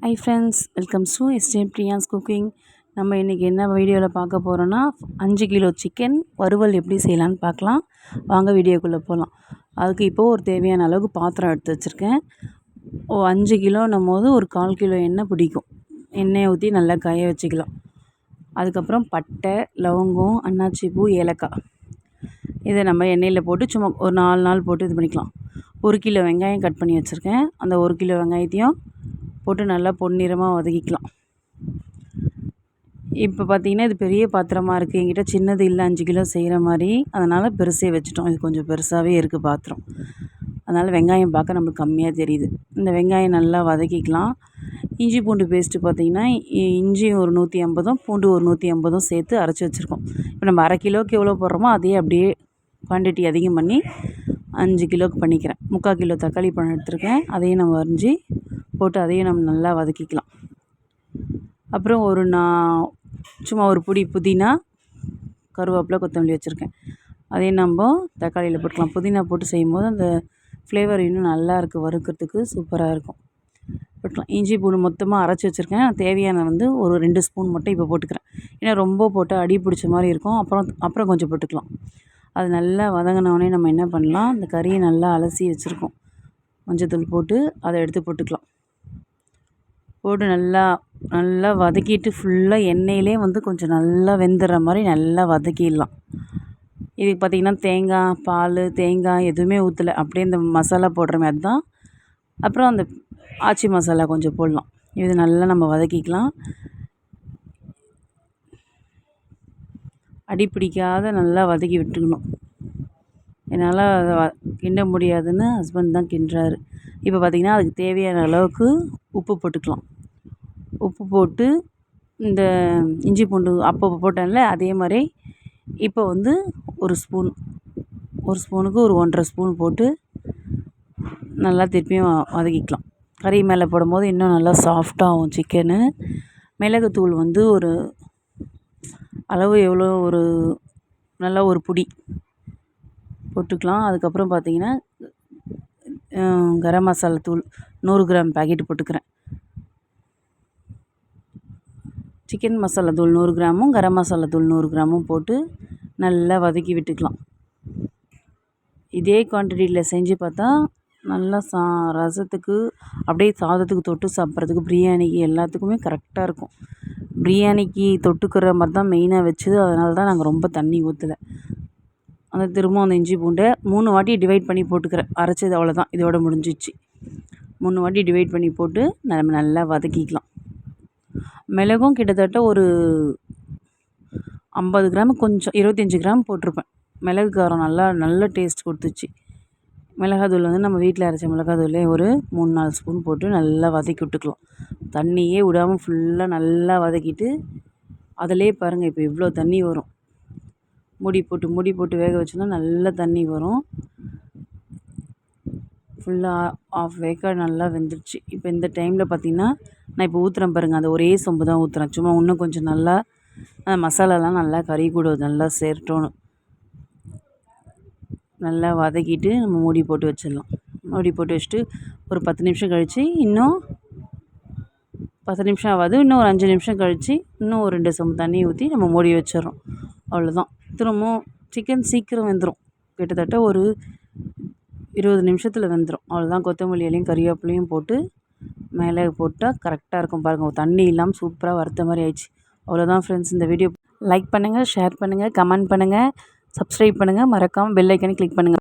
High friends, welcomes to SJ Priya's cooking. நம்ம இன்றைக்கி என்ன வீடியோவில் பார்க்க போகிறோன்னா 5 கிலோ சிக்கன் வறுவல் எப்படி செய்யலான்னு பார்க்கலாம். வாங்க வீடியோக்குள்ளே போகலாம். அதுக்கு இப்போது ஒரு தேவையான அளவுக்கு பாத்திரம் எடுத்து வச்சுருக்கேன். 5 கிலோன்னும் போது ஒரு 1/4 கிலோ எண்ணெய் பிடிக்கும். எண்ணெயை ஊற்றி நல்லா காய வச்சுக்கலாம். அதுக்கப்புறம் பட்டை, லவங்கம், அன்னாச்சி பூ, ஏலக்காய் இதை நம்ம எண்ணெயில் போட்டு சும்மா ஒரு 4 நாள் போட்டு இது பண்ணிக்கலாம். 1 கிலோ வெங்காயம் கட் பண்ணி வச்சுருக்கேன். அந்த 1 கிலோ வெங்காயத்தையும் போட்டு நல்லா பொன்னிறமாக வதக்கிக்கலாம். இப்போ பார்த்திங்கன்னா இது பெரிய பாத்திரமாக இருக்குது. என்கிட்ட சின்னது இல்லை 5 கிலோ செய்கிற மாதிரி, அதனால் பெருசே வச்சுட்டோம். இது கொஞ்சம் பெருசாகவே இருக்குது பாத்திரம். அதனால் வெங்காயம் பார்க்க நம்மளுக்கு கம்மியாக தெரியுது. இந்த வெங்காயம் நல்லா வதக்கிக்கலாம். இஞ்சி பூண்டு பேஸ்ட்டு பார்த்திங்கன்னா இஞ்சி ஒரு 150, பூண்டு ஒரு 150 சேர்த்து அரைச்சி வச்சுருக்கோம். இப்போ நம்ம 1/2 கிலோவுக்கு எவ்வளோ போடுறோமோ அதையே அப்படியே குவான்டிட்டி அதிகம் பண்ணி 5 கிலோவுக்கு பண்ணிக்கிறேன். 3/4 கிலோ தக்காளி பழம் எடுத்துருக்கேன். அதையும் நம்ம அரிஞ்சு போட்டு அதையும் நம்ம நல்லா வதக்கிக்கலாம். அப்புறம் சும்மா ஒரு பிடி புதினா, கருவேப்பிலை, கொத்தமல்லி வச்சுருக்கேன். அதையும் நம்ம தக்காளியில் போட்டுக்கலாம். புதினா போட்டு செய்யும்போது அந்த ஃப்ளேவர் இன்னும் நல்லா இருக்குது, வறுக்கிறதுக்கு சூப்பராக இருக்கும். போட்டுக்கலாம். இஞ்சி பூண்டு மொத்தமாக அரைச்சி வச்சுருக்கேன். தேவையான ஒரு 2 ஸ்பூன் மட்டும் இப்போ போட்டுக்கிறேன். ஏன்னா ரொம்ப போட்டால் அடி பிடிச்ச மாதிரி இருக்கும். அப்புறம் கொஞ்சம் போட்டுக்கலாம். அது நல்லா வதங்கினோடனே நம்ம என்ன பண்ணலாம், இந்த கறியை நல்லா அலசி வச்சுருக்கோம். மஞ்சத்தூள் போட்டு அதை எடுத்து போட்டுக்கலாம். போட்டு நல்லா வதக்கிட்டு ஃபுல்லாக எண்ணெயிலே கொஞ்சம் நல்லா வெந்துடுற மாதிரி நல்லா வதக்கிடலாம். இதுக்கு பார்த்திங்கன்னா தேங்காய் பால், தேங்காய் எதுவுமே ஊற்றலை. அப்படியே இந்த மசாலா போடுற மாதிரி தான். அப்புறம் அந்த ஆச்சி மசாலா கொஞ்சம் போடலாம். இது நல்லா நம்ம வதக்கிக்கலாம். அடி பிடிக்காத நல்லா வதக்கி விட்டுக்கணும். என்னால் அதை கிண்ட முடியாதுன்னு ஹஸ்பண்ட் தான் கிண்டுறாரு. இப்போ பார்த்திங்கன்னா அதுக்கு தேவையான அளவுக்கு உப்பு போட்டுக்கலாம். உப்பு போட்டு இந்த இஞ்சி பூண்டு அப்போ போட்டேன்ல அதே மாதிரி இப்போ ஒரு ஸ்பூனுக்கு ஒரு 1.5 ஸ்பூன் போட்டு நல்லா திருப்பியும் வதக்கிக்கலாம். கறி மேலே போடும்போது இன்னும் நல்லா சாஃப்டாகும் சிக்கனு. மிளகுத்தூள் ஒரு அளவு எவ்வளோ நல்லா ஒரு பிடி போட்டுக்கலாம். அதுக்கப்புறம் பார்த்திங்கன்னா கரம் மசாலா தூள் 100 கிராம் பாக்கெட் போட்டுக்கிறேன். சிக்கன் மசாலா தூள் 100 கிராமும் கரம் மசாலா தூள் 100 கிராமும் போட்டு நல்லா வதக்கி விட்டுக்கலாம். இதே குவான்டிட்டியில் செஞ்சு பார்த்தா நல்லா ரசத்துக்கு அப்படியே சாதத்துக்கு தொட்டு சாப்பிட்றதுக்கு, பிரியாணிக்கு எல்லாத்துக்குமே கரெக்டாக இருக்கும். பிரியாணிக்கு தொட்டுக்கிற மாதிரி தான் மெயினாக வச்சது. அதனால தான் நாங்கள் ரொம்ப தண்ணி ஊற்றலை. திரும்பவும் அந்த இஞ்சி பூண்டை 3 வாட்டி டிவைட் பண்ணி போட்டுக்கிறேன். அரைச்சது அவ்வளோதான், இதோட முடிஞ்சிச்சு. 3 வாட்டி டிவைட் பண்ணி போட்டு நம்ம நல்லா வதக்கிக்கலாம். மிளகும் கிட்டத்தட்ட ஒரு 50 கிராம், கொஞ்சம் 25 கிராம் போட்டிருப்பேன். மிளகு காரம் நல்ல டேஸ்ட் கொடுத்துச்சு. மிளகாத்தூள் நம்ம வீட்டில் அரைச்ச மிளகாத்தூளே ஒரு 3-4 ஸ்பூன் போட்டு நல்லா வதக்கி விட்டுக்கலாம். தண்ணியே விடாமல் ஃபுல்லாக நல்லா வதக்கிட்டு அதிலே பாருங்கள் இப்போ இவ்வளோ தண்ணி வரும். மூடி போட்டு வேக வச்சோன்னா நல்ல தண்ணி வரும். ஃபுல்லாக ஆஃப் வேக்காடு நல்லா வெந்துடுச்சு. இப்போ இந்த டைமில் பார்த்திங்கன்னா நான் இப்போ ஊற்றுறேன் பாருங்கள், அந்த ஒரே சொம்பு தான் ஊற்றுறேன். சும்மா இன்னும் கொஞ்சம் நல்லா மசாலாலாம் நல்லா கறி கூட நல்லா சேரட்டோன்னு நல்லா வதக்கிட்டு நம்ம மூடி போட்டு வச்சிடலாம். மூடி போட்டு வச்சுட்டு ஒரு 10 நிமிஷம் கழித்து, இன்னும் 10 நிமிஷம் ஆகாது, இன்னும் ஒரு 5 நிமிஷம் கழித்து இன்னும் ஒரு 2 சொம்பு தண்ணி ஊற்றி நம்ம மூடி வச்சிடறோம். அவ்வளோதான். திரும்பவும் சிக்கன் சீக்கிரம் வெந்துடும். கிட்டத்தட்ட ஒரு 20 நிமிஷத்தில் வெந்துடும். அவ்வளோதான். கொத்தமல்லி இலையும் கறிவேப்பிலையும் போட்டு மேலே போட்டால் கரெக்டாக இருக்கும். பாருங்கள், தண்ணி இல்லாமல் சூப்பராக வறுத்த மாதிரி ஆயிடுச்சு. அவ்வளோதான் ஃப்ரெண்ட்ஸ். இந்த வீடியோ லைக் பண்ணுங்கள், ஷேர் பண்ணுங்கள், கமெண்ட் பண்ணுங்கள், சப்ஸ்கிரைப் பண்ணுங்கள். மறக்காமல் பெல் ஐக்கனை கிளிக் பண்ணுங்கள்.